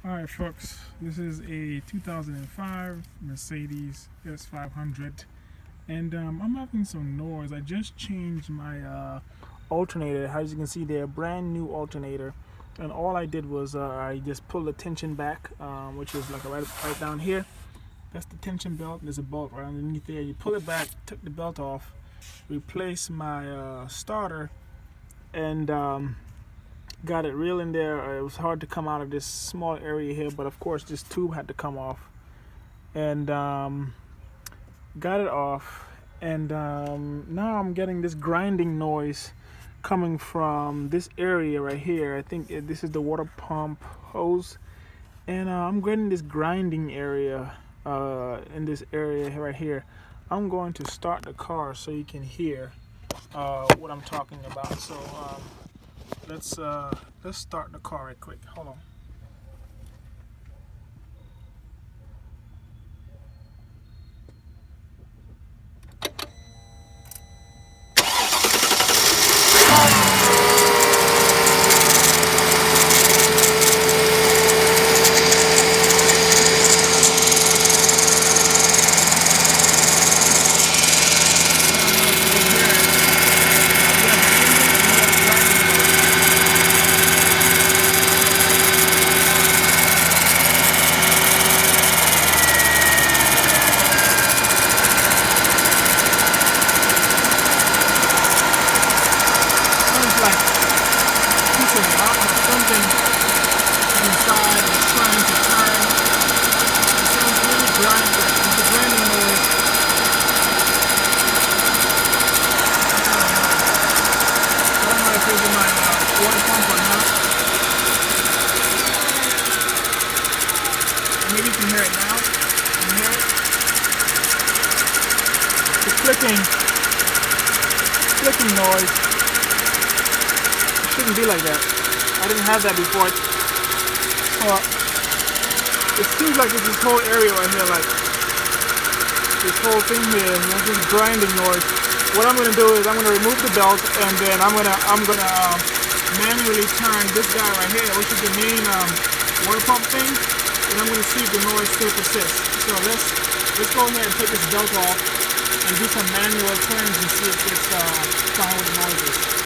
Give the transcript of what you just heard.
Alright folks, this is a 2005 Mercedes S500 and I'm having some noise. I just changed my alternator. As you can see there, brand new alternator, and all I did was I just pulled the tension back, which is like right down here. That's the tension belt. There's a bolt right underneath there. You pull it back, took the belt off, replaced my starter, and got it real in there. It was hard to come out of this small area here, but of course this tube had to come off, and got it off, and now I'm getting this grinding noise coming from this area right here. I think this is the water pump hose, and I'm getting this grinding area in this area right here. I'm going to start the car so you can hear what I'm talking about. So let's start the car right quick. Hold on. Something inside is trying to turn. It sounds really grinding. It's a grinding noise. I don't know if it's in my water pump or not. Maybe you can hear it now. Can you hear it? The clicking noise. It shouldn't be like that. I didn't have that before. It seems like it's this whole area right here, like this whole thing here, and this grinding noise. What I'm gonna do is I'm gonna remove the belt, and then I'm gonna manually turn this guy right here, which is the main water pump thing, and I'm gonna see if the noise still persists. So let's go ahead and take this belt off and do some manual turns and see if it's fine with the noise is.